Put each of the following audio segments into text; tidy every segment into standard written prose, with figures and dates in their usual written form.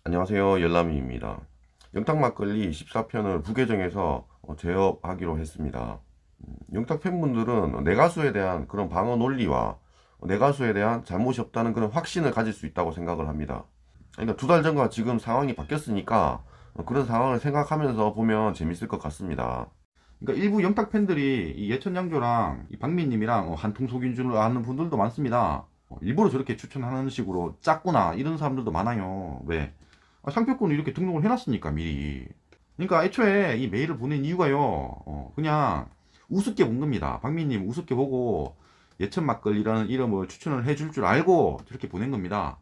안녕하세요. 열람이입니다. 영탁막걸리 14편을 부계정에서 제업하기로 했습니다. 영탁 팬분들은 내가수에 대한 그런 방어 논리와 내가수에 대한 잘못이 없다는 그런 확신을 가질 수 있다고 생각을 합니다. 그러니까 2달 전과 지금 상황이 바뀌었으니까 그런 상황을 생각하면서 보면 재밌을 것 같습니다. 그러니까 일부 영탁 팬들이 이 예천양조랑 이 박민님이랑 한통속인 줄 아는 분들도 많습니다. 일부러 저렇게 추천하는 식으로 짰구나 이런 사람들도 많아요. 왜? 상표권을 이렇게 등록을 해놨으니까 미리. 그러니까 애초에 이 메일을 보낸 이유가요. 그냥 우습게 본 겁니다. 박민님 우습게 보고 예천 막걸리라는 이름을 추천을 해줄 줄 알고 저렇게 보낸 겁니다.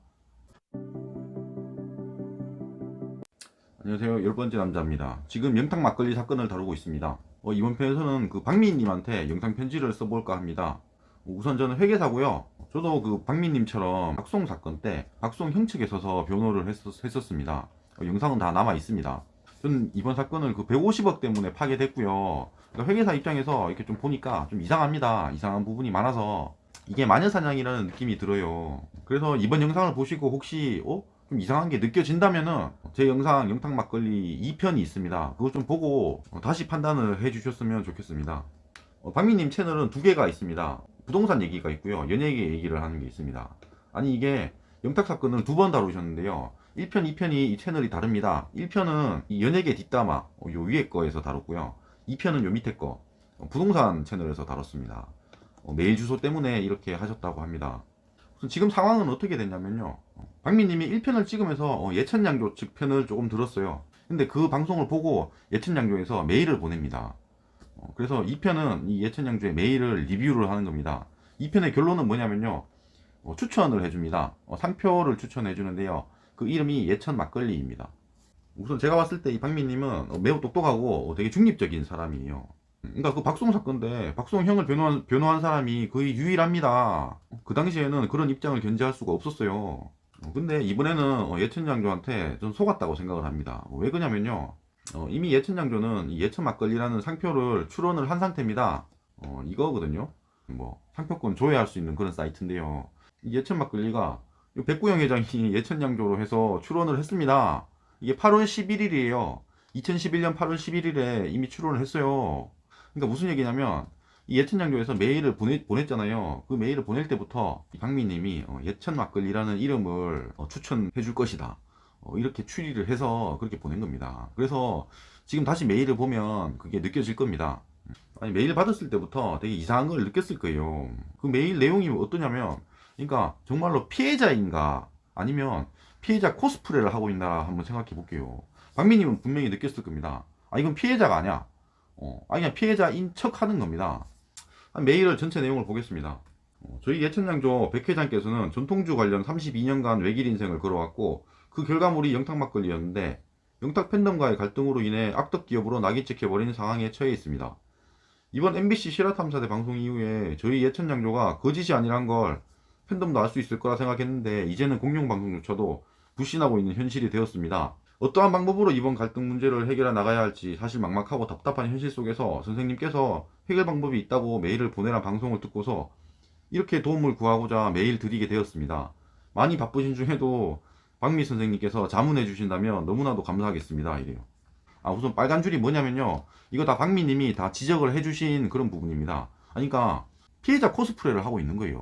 안녕하세요. 10번째 남자입니다. 지금 영탁 막걸리 사건을 다루고 있습니다. 이번 편에서는 그 박민님한테 영상 편지를 써볼까 합니다. 우선 저는 회계사고요. 저도 그 박민님처럼 박송 사건 때 박송 형 측에 서서 변호를 했었습니다. 영상은 다 남아 있습니다. 저는 이번 사건을 그 150억 때문에 파괴됐고요. 그러니까 회계사 입장에서 이렇게 좀 보니까 좀 이상합니다. 이상한 부분이 많아서 이게 마녀사냥이라는 느낌이 들어요. 그래서 이번 영상을 보시고 혹시 좀 이상한 게 느껴진다면은 제 영상 영탁 막걸리 2편이 있습니다. 그거 좀 보고 다시 판단을 해 주셨으면 좋겠습니다. 박민님 채널은 2개가 있습니다. 부동산 얘기가 있고요. 연예계 얘기를 하는 게 있습니다. 아니 이게 영탁 사건을 2번 다루셨는데요. 1편, 2편이 이 채널이 다릅니다. 1편은 이 연예계 뒷담화 요 위에 거에서 다뤘고요. 2편은 요 밑에 거 부동산 채널에서 다뤘습니다. 메일 주소 때문에 이렇게 하셨다고 합니다. 지금 상황은 어떻게 됐냐면요. 박민님이 1편을 찍으면서 예천양조 측 편을 조금 들었어요. 근데 그 방송을 보고 예천양조에서 메일을 보냅니다. 그래서 2편은 이 예천양조의 메일을 리뷰를 하는 겁니다. 2편의 결론은 뭐냐면요. 추천을 해줍니다. 상표를 추천해 주는데요. 그 이름이 예천 막걸리입니다. 우선 제가 봤을 때 이 박민님은 매우 똑똑하고 되게 중립적인 사람이에요. 그러니까 그 박송 사건 때 박송 형을 변호한 사람이 거의 유일합니다. 그 당시에는 그런 입장을 견제할 수가 없었어요. 근데 이번에는 예천양조한테 좀 속았다고 생각을 합니다. 왜 그러냐면요. 이미 예천양조는 이 예천 막걸리라는 상표를 출원을 한 상태입니다. 이거거든요. 뭐 상표권 조회할 수 있는 그런 사이트인데요. 이 예천 막걸리가 백구영 회장이 예천양조로 해서 출원을 했습니다. 이게 8월 11일이에요. 2011년 8월 11일에 이미 출원을 했어요. 그러니까 무슨 얘기냐면 이 예천양조에서 메일을 보냈잖아요. 그 메일을 보낼 때부터 이 박미님이 예천 막걸리라는 이름을 추천해 줄 것이다. 이렇게 추리를 해서 그렇게 보낸 겁니다. 그래서 지금 다시 메일을 보면 그게 느껴질 겁니다. 아니 메일 받았을 때부터 되게 이상한 걸 느꼈을 거예요. 그 메일 내용이 어떠냐면 그러니까 정말로 피해자인가 아니면 피해자 코스프레를 하고 있나 한번 생각해 볼게요. 박민님은 분명히 느꼈을 겁니다. 아 이건 피해자가 아니야. 그냥 피해자인 척 하는 겁니다. 메일을 전체 내용을 보겠습니다. 저희 예천양조 백 회장께서는 전통주 관련 32년간 외길 인생을 걸어왔고 그 결과물이 영탁 막걸리였는데 영탁 팬덤과의 갈등으로 인해 악덕 기업으로 낙인 찍혀버린 상황에 처해 있습니다. 이번 MBC 실화탐사대 방송 이후에 저희 예천양조가 거짓이 아니란 걸 팬덤도 알 수 있을 거라 생각했는데 이제는 공영방송조차도 불신하고 있는 현실이 되었습니다. 어떠한 방법으로 이번 갈등 문제를 해결해 나가야 할지 사실 막막하고 답답한 현실 속에서 선생님께서 해결 방법이 있다고 메일을 보내란 방송을 듣고서 이렇게 도움을 구하고자 메일 드리게 되었습니다. 많이 바쁘신 중에도 박미 선생님께서 자문해 주신다면 너무나도 감사하겠습니다. 이래요. 우선 빨간 줄이 뭐냐면요. 이거 다 박미님이 다 지적을 해주신 그런 부분입니다. 그러니까 피해자 코스프레를 하고 있는 거예요.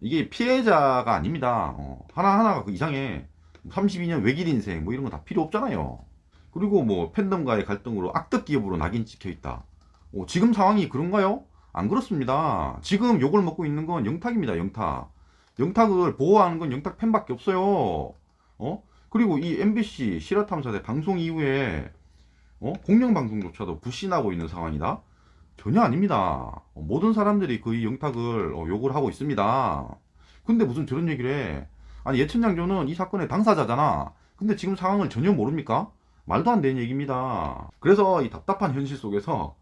이게 피해자가 아닙니다. 하나하나가 그 이상해. 32년 외길 인생 뭐 이런 거 다 필요 없잖아요. 그리고 뭐 팬덤과의 갈등으로 악덕 기업으로 낙인 찍혀 있다. 지금 상황이 그런가요? 안 그렇습니다. 지금 욕을 먹고 있는 건 영탁입니다. 영탁. 영탁을 보호하는 건 영탁 팬밖에 없어요. 그리고 이 MBC 실화탐사대 방송 이후에 공영방송조차도 불신하고 있는 상황이다? 전혀 아닙니다. 모든 사람들이 거의 영탁을 욕을 하고 있습니다. 근데 무슨 저런 얘기를 해? 아니 예천양조는 이 사건의 당사자잖아. 근데 지금 상황을 전혀 모릅니까? 말도 안 되는 얘기입니다. 그래서 이 답답한 현실 속에서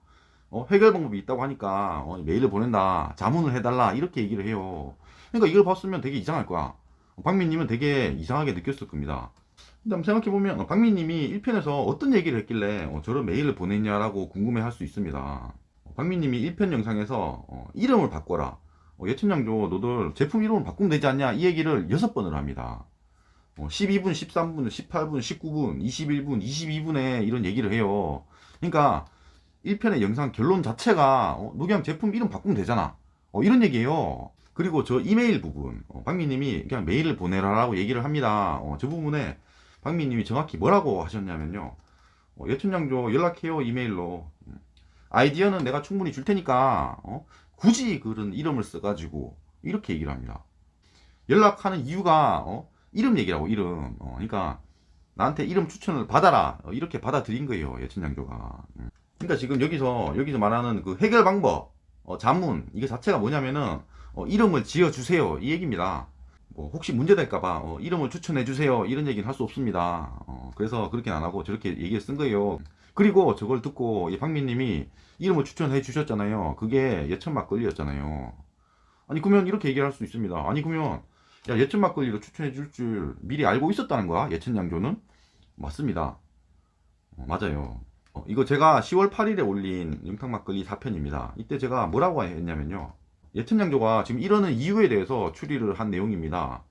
해결 방법이 있다고 하니까 메일을 보낸다, 자문을 해달라 이렇게 얘기를 해요. 그러니까 이걸 봤으면 되게 이상할 거야. 박민님은 되게 이상하게 느꼈을 겁니다. 근데 한번 생각해보면 박민님이 1편에서 어떤 얘기를 했길래 저런 메일을 보냈냐라고 궁금해할 수 있습니다. 박민님이 1편 영상에서 이름을 바꿔라. 예천양조 너들 제품 이름을 바꾸면 되지 않냐 이 얘기를 6번을 합니다. 12분, 13분, 18분, 19분, 21분, 22분에 이런 얘기를 해요. 그러니까 1편의 영상 결론 자체가 녹양 제품 이름 바꾸면 되잖아. 이런 얘기예요. 그리고 저 이메일 부분, 박미님이 그냥 메일을 보내라라고 얘기를 합니다. 저 부분에 박미님이 정확히 뭐라고 하셨냐면요. 예천양조 연락해요, 이메일로. 아이디어는 내가 충분히 줄 테니까 굳이 그런 이름을 써가지고 이렇게 얘기를 합니다. 연락하는 이유가 이름 얘기라고, 이름. 그러니까 나한테 이름 추천을 받아라, 이렇게 받아들인 거예요, 예천양조가. 그러니까 지금 여기서 말하는 그 해결 방법, 자문 이게 자체가 뭐냐면은 이름을 지어 주세요, 이 얘기입니다. 뭐 혹시 문제될까봐 이름을 추천해 주세요, 이런 얘기는 할 수 없습니다. 그래서 그렇게 안 하고 저렇게 얘기를 쓴 거예요. 그리고 저걸 듣고 이 박민님이 이름을 추천해 주셨잖아요. 그게 예천 막걸리였잖아요. 아니 그러면 이렇게 얘기를 할 수 있습니다. 아니 그러면 야, 예천 막걸리로 추천해 줄 줄 미리 알고 있었다는 거야, 예천 양조는? 맞습니다. 맞아요. 이거 제가 10월 8일에 올린 영탁 막걸리 4편입니다. 이때 제가 뭐라고 했냐면요. 예천 양조가 지금 이러는 이유에 대해서 추리를 한 내용입니다.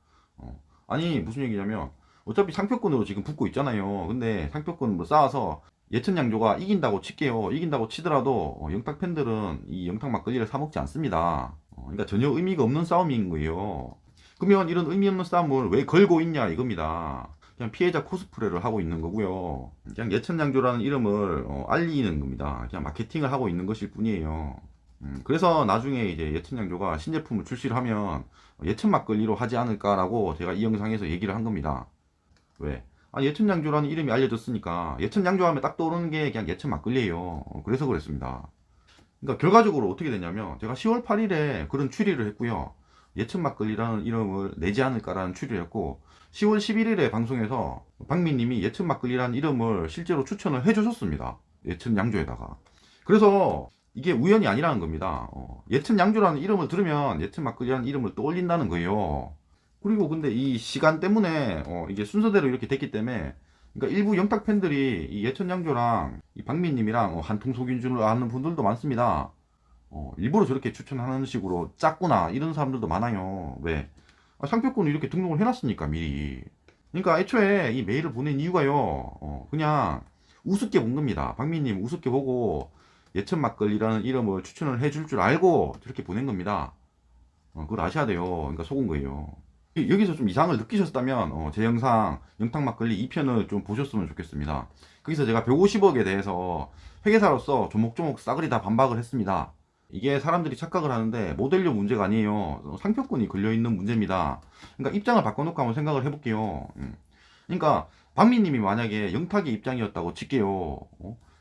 아니 무슨 얘기냐면 어차피 상표권으로 지금 붙고 있잖아요. 근데 상표권 쌓아서 예천 양조가 이긴다고 칠게요. 이긴다고 치더라도 영탁 팬들은 이 영탁 막걸리를 사 먹지 않습니다. 그러니까 전혀 의미가 없는 싸움인 거예요. 그러면 이런 의미 없는 싸움을 왜 걸고 있냐 이겁니다. 그냥 피해자 코스프레를 하고 있는 거고요. 그냥 예천양조라는 이름을 알리는 겁니다. 그냥 마케팅을 하고 있는 것일 뿐이에요. 그래서 나중에 이제 예천양조가 신제품을 출시를 하면 예천 막걸리로 하지 않을까라고 제가 이 영상에서 얘기를 한 겁니다. 왜? 예천양조라는 이름이 알려졌으니까 예천양조 하면 딱 떠오르는 게 그냥 예천 막걸리예요. 그래서 그랬습니다. 그러니까 결과적으로 어떻게 됐냐면 제가 10월 8일에 그런 추리를 했고요. 예천 막걸리라는 이름을 내지 않을까라는 추리를 했고 10월 11일에 방송에서 박민님이 예천 막걸리라는 이름을 실제로 추천을 해주셨습니다. 예천 양조에다가. 그래서 이게 우연이 아니라는 겁니다. 예천 양조라는 이름을 들으면 예천 막걸리라는 이름을 떠올린다는 거예요. 그리고 근데 이 시간 때문에 이게 순서대로 이렇게 됐기 때문에 그러니까 일부 영탁 팬들이 이 예천 양조랑 이 박민님이랑 한통속인 줄 아는 분들도 많습니다. 일부러 저렇게 추천하는 식으로 짰구나 이런 사람들도 많아요. 왜? 상표권을 이렇게 등록을 해놨으니까 미리. 그러니까 애초에 이 메일을 보낸 이유가요. 그냥 우습게 본 겁니다. 박민님 우습게 보고 예천 막걸리라는 이름을 추천을 해줄 줄 알고 저렇게 보낸 겁니다. 그걸 아셔야 돼요. 그러니까 속은 거예요. 여기서 좀 이상을 느끼셨다면 제 영상 영탁 막걸리 2편을 좀 보셨으면 좋겠습니다. 거기서 제가 150억에 대해서 회계사로서 조목조목 싸그리 다 반박을 했습니다. 이게 사람들이 착각을 하는데 모델료 문제가 아니에요. 상표권이 걸려있는 문제입니다. 그러니까 입장을 바꿔놓고 한번 생각을 해볼게요. 그러니까 박미님이 만약에 영탁의 입장이었다고 칠게요.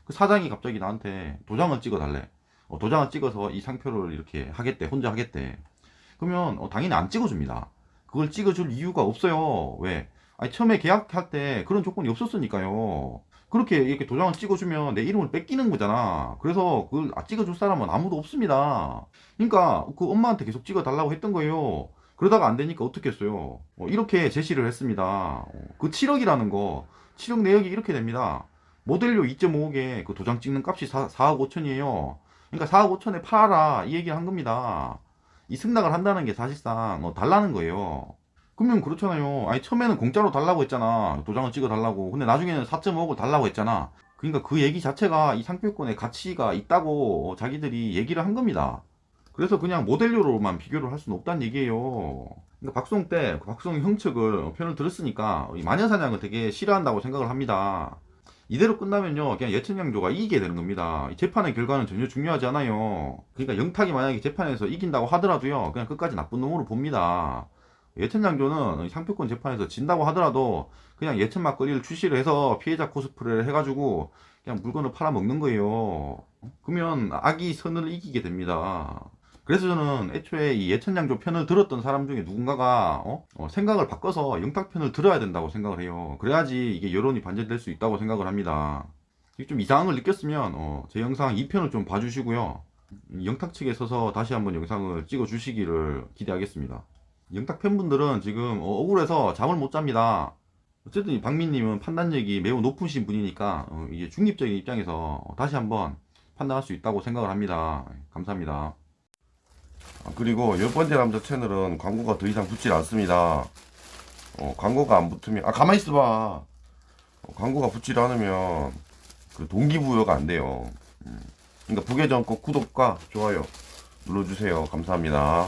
그 사장이 갑자기 나한테 도장을 찍어달래. 도장을 찍어서 이 상표를 이렇게 하겠대. 혼자 하겠대. 그러면 당연히 안 찍어줍니다. 그걸 찍어줄 이유가 없어요. 왜? 처음에 계약할 때 그런 조건이 없었으니까요. 그렇게 이렇게 도장을 찍어주면 내 이름을 뺏기는 거잖아. 그래서 그걸 찍어줄 사람은 아무도 없습니다. 그러니까 그 엄마한테 계속 찍어달라고 했던 거예요. 그러다가 안 되니까 어떻게 했어요? 이렇게 제시를 했습니다. 그 7억이라는 거, 7억 내역이 이렇게 됩니다. 모델료 2.5억에 그 도장 찍는 값이 4억 5천이에요. 그러니까 4억 5천에 팔아라 이 얘기를 한 겁니다. 이 승낙을 한다는 게 사실상 달라는 거예요. 그러면 그렇잖아요. 처음에는 공짜로 달라고 했잖아. 도장을 찍어 달라고. 근데 나중에는 4.5억을 달라고 했잖아. 그러니까 그 얘기 자체가 이 상표권의 가치가 있다고 자기들이 얘기를 한 겁니다. 그래서 그냥 모델료로만 비교를 할 수는 없다는 얘기예요. 그러니까 박송 때 박송 형 측을 편을 들었으니까 이 마녀사냥을 되게 싫어한다고 생각을 합니다. 이대로 끝나면요 그냥 예천양조가 이기게 되는 겁니다. 이 재판의 결과는 전혀 중요하지 않아요. 그러니까 영탁이 만약에 재판에서 이긴다고 하더라도요 그냥 끝까지 나쁜 놈으로 봅니다. 예천양조는 상표권 재판에서 진다고 하더라도 그냥 예천 막걸리를 출시를 해서 피해자 코스프레를 해가지고 그냥 물건을 팔아먹는 거예요. 그러면 악이 선을 이기게 됩니다. 그래서 저는 애초에 이 예천양조 편을 들었던 사람 중에 누군가가 생각을 바꿔서 영탁 편을 들어야 된다고 생각을 해요. 그래야지 이게 여론이 반전될 수 있다고 생각을 합니다. 좀 이상한 걸 느꼈으면 제 영상 2편을 좀 봐주시고요. 영탁 측에 서서 다시 한번 영상을 찍어 주시기를 기대하겠습니다. 영탁 팬분들은 지금 억울해서 잠을 못 잡니다. 어쨌든 박민님은 판단력이 매우 높으신 분이니까 이게 중립적인 입장에서 다시 한번 판단할 수 있다고 생각을 합니다. 감사합니다. 그리고 10번째 남자 채널은 광고가 더 이상 붙질 않습니다. 광고가 안 붙으면 가만히 있어봐. 광고가 붙지 않으면 그 동기부여가 안 돼요. 그러니까 부계정 꼭 구독과 좋아요 눌러주세요. 감사합니다.